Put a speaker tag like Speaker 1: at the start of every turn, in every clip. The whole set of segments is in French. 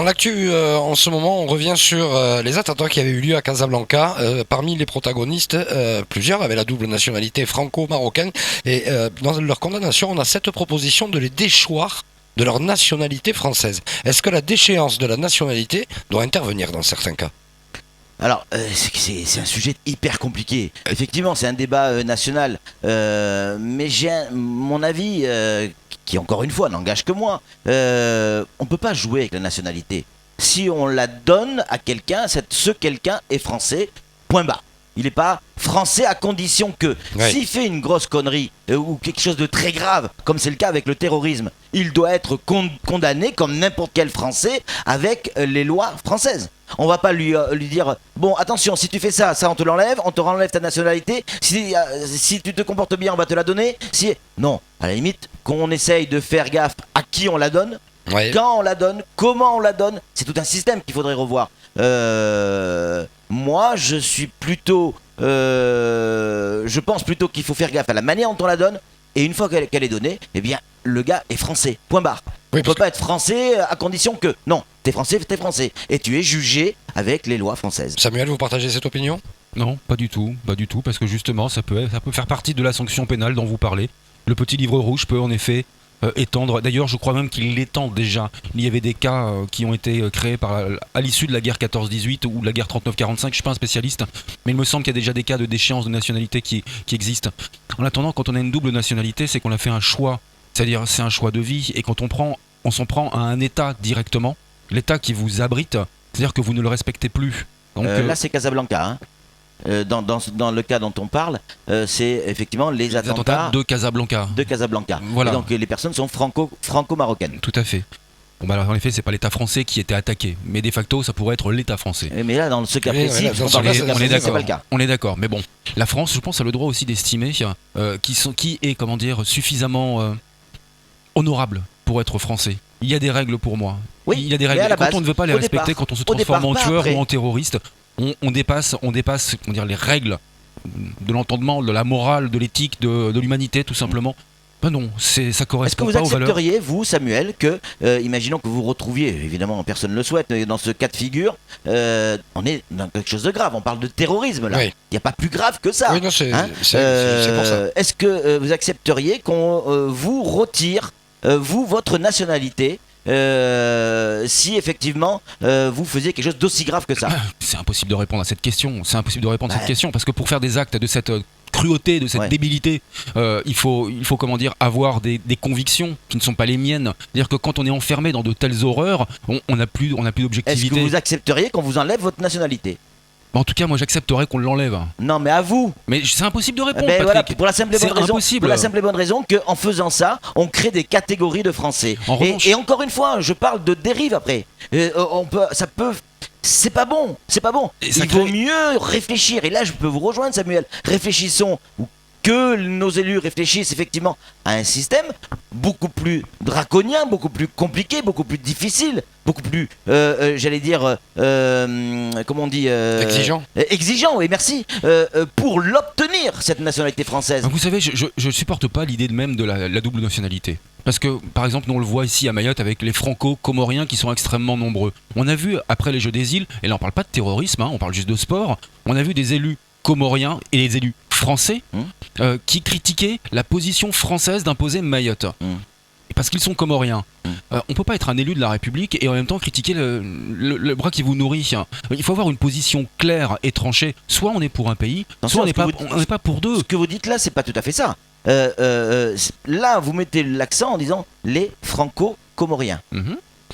Speaker 1: Dans l'actu, en ce moment, on revient sur les attentats qui avaient eu lieu à Casablanca. Parmi les protagonistes, plusieurs avaient la double nationalité franco-marocaine. Et dans leur condamnation, on a cette proposition de les déchoir de leur nationalité française. Est-ce que la déchéance de la nationalité doit intervenir dans certains cas ?
Speaker 2: Alors, c'est un sujet hyper compliqué. Effectivement, c'est un débat national. Mais mon avis, qui encore une fois n'engage que moi, on ne peut pas jouer avec la nationalité. Si on la donne à quelqu'un, ce quelqu'un est français, point barre. Il n'est pas français à condition que, s'il fait une grosse connerie ou quelque chose de très grave, comme c'est le cas avec le terrorisme, il doit être condamné comme n'importe quel Français avec les lois françaises. On va pas lui dire, bon attention, si tu fais ça on te l'enlève, on te renlève ta nationalité, si tu te comportes bien on va te la donner. Non, à la limite, qu'on essaye de faire gaffe à qui on la donne, quand on la donne, comment on la donne, c'est tout un système qu'il faudrait revoir. Moi, je suis plutôt, je pense plutôt qu'il faut faire gaffe à la manière dont on la donne. Et une fois qu'elle est donnée, eh bien, le gars est français. Point barre. On ne peut pas être français à condition que, non, t'es français. Et tu es jugé avec les lois françaises.
Speaker 1: Samuel, vous partagez cette opinion ?
Speaker 3: Non, pas du tout, parce que justement, ça peut faire partie de la sanction pénale dont vous parlez. Le petit livre rouge peut en effet étendre. D'ailleurs, je crois même qu'il l'étend déjà. Il y avait des cas qui ont été créés à l'issue de la guerre 14-18 ou de la guerre 39-45. Je ne suis pas un spécialiste, mais il me semble qu'il y a déjà des cas de déchéance de nationalité qui existent. En attendant, quand on a une double nationalité, c'est qu'on a fait un choix. C'est-à-dire, c'est un choix de vie. Et quand on s'en prend à un État directement, l'État qui vous abrite, c'est-à-dire que vous ne le respectez plus.
Speaker 2: Donc, là, c'est Casablanca, hein. Dans le cas dont on parle, c'est effectivement les attentats
Speaker 3: de Casablanca.
Speaker 2: Voilà. Et donc les personnes sont franco-marocaines.
Speaker 3: Tout à fait. Bon, bah, alors, en effet, c'est pas l'État français qui était attaqué, mais de facto, ça pourrait être l'État français.
Speaker 2: Mais là, dans ce cas précis, c'est pas le cas.
Speaker 3: On est d'accord. Mais bon, la France, je pense, a le droit aussi d'estimer qui est, comment dire, suffisamment honorable pour être français. Il y a des règles pour moi.
Speaker 2: Oui,
Speaker 3: il y a des règles. Et quand on ne veut pas les respecter, quand on se transforme en tueur ou en terroriste, on dépasse comment dire, les règles de l'entendement, de la morale, de l'éthique, de l'humanité, tout simplement. Ben non, ça correspond pas aux valeurs.
Speaker 2: Est-ce que vous accepteriez, vous, Samuel, que, imaginons que vous retrouviez, évidemment, personne ne le souhaite, mais dans ce cas de figure, on est dans quelque chose de grave, on parle de terrorisme, là. Il n'y a pas plus grave que ça.
Speaker 1: Oui, non, c'est pour ça.
Speaker 2: Est-ce que vous accepteriez qu'on vous retire, votre nationalité, si effectivement vous faisiez quelque chose d'aussi grave que ça?
Speaker 3: C'est impossible de répondre à cette question. Parce que pour faire des actes de cette cruauté, de cette débilité, il faut comment dire, avoir des convictions qui ne sont pas les miennes. C'est-à-dire que quand on est enfermé dans de telles horreurs, on n'a plus d'objectivité.
Speaker 2: Est-ce que vous accepteriez qu'on vous enlève votre nationalité?
Speaker 3: En tout cas, moi j'accepterais qu'on l'enlève.
Speaker 2: Non, mais à vous.
Speaker 3: Mais c'est impossible de répondre.
Speaker 2: Voilà, pour la simple et bonne raison qu'en faisant ça, on crée des catégories de Français. Et encore une fois, je parle de dérive après. C'est pas bon. Il vaut mieux réfléchir. Et là, je peux vous rejoindre, Samuel. Réfléchissons. Que nos élus réfléchissent effectivement à un système beaucoup plus draconien, beaucoup plus compliqué, beaucoup plus difficile, beaucoup plus, j'allais dire, comment on dit, exigeant, oui, merci, pour l'obtenir, cette nationalité française.
Speaker 3: Vous savez, je supporte pas l'idée même de la double nationalité. Parce que, par exemple, nous on le voit ici à Mayotte avec les franco-comoriens qui sont extrêmement nombreux. On a vu, après les Jeux des îles, et là on parle pas de terrorisme, on parle juste de sport, on a vu des élus comoriens et les élus français qui critiquaient la position française d'imposer Mayotte. Parce qu'ils sont comoriens. On peut pas être un élu de la République et en même temps critiquer le bras qui vous nourrit. Il faut avoir une position claire et tranchée. Soit on est pour un pays, soit on n'est pas pour deux.
Speaker 2: Ce que vous dites là, c'est pas tout à fait ça. Là, vous mettez l'accent en disant les franco-comoriens.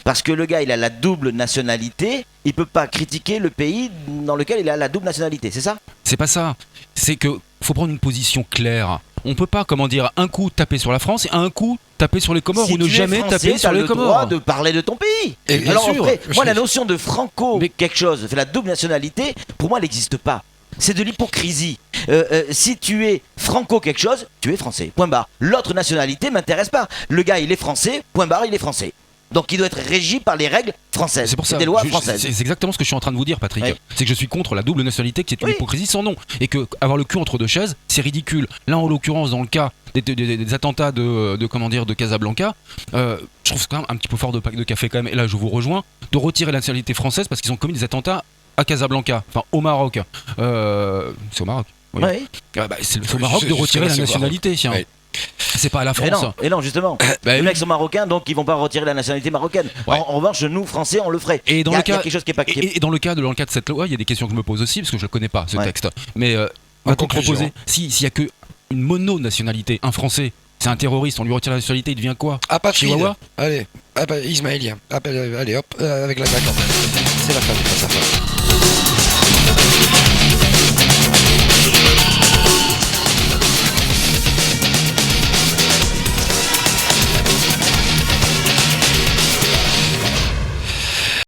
Speaker 2: Parce que le gars, il a la double nationalité, il peut pas critiquer le pays dans lequel il a la double nationalité, c'est ça?
Speaker 3: C'est pas ça. C'est que faut prendre une position claire. On peut pas, comment dire, un coup taper sur la France et un coup taper sur les Comores ou ne jamais taper sur les Comores.
Speaker 2: Tu as le droit de parler de ton pays.
Speaker 3: Et bien sûr.
Speaker 2: Après, moi, la notion de franco quelque chose, la double nationalité, pour moi, elle n'existe pas. C'est de l'hypocrisie. Si tu es franco quelque chose, tu es français. Point barre. L'autre nationalité m'intéresse pas. Le gars, il est français. Point barre, il est français. Donc il doit être régi par les règles françaises.
Speaker 3: C'est pour ça.
Speaker 2: Des lois françaises.
Speaker 3: C'est exactement ce que je suis en train de vous dire, Patrick.
Speaker 2: Oui.
Speaker 3: C'est que je suis contre la double nationalité, qui est une
Speaker 2: Oui.
Speaker 3: hypocrisie sans nom. Et que avoir le cul entre deux chaises, c'est ridicule. Là, en l'occurrence, dans le cas des attentats de Casablanca, je trouve c'est quand même un petit peu fort de café quand même. Et là, je vous rejoins, de retirer la nationalité française parce qu'ils ont commis des attentats à Casablanca, enfin au Maroc. C'est au Maroc. Oui.
Speaker 2: Oui.
Speaker 3: C'est au Maroc de retirer la nationalité. Tiens.
Speaker 1: Oui.
Speaker 3: C'est pas à la France.
Speaker 2: Et non, justement.
Speaker 3: Bah
Speaker 2: Les
Speaker 3: oui.
Speaker 2: mecs sont marocains, donc ils vont pas retirer la nationalité marocaine.
Speaker 3: Ouais.
Speaker 2: En revanche, nous, Français, on le ferait.
Speaker 3: Et dans
Speaker 2: Il y a
Speaker 3: le cas,
Speaker 2: quelque chose qui est pas.
Speaker 3: et dans le cas de cette loi, il y a des questions que je me pose aussi parce que je ne connais pas ce
Speaker 2: Ouais.
Speaker 3: texte. Mais
Speaker 1: En
Speaker 3: va-t-on
Speaker 1: conclusion.
Speaker 3: proposer s'il y a que une mono-nationalité, un Français, c'est un terroriste, on lui retire la nationalité, il devient quoi?
Speaker 1: Apatride.
Speaker 3: Chihuahua.
Speaker 1: Allez, ismaélien. Allez hop, avec la claque. C'est la fin du face à face.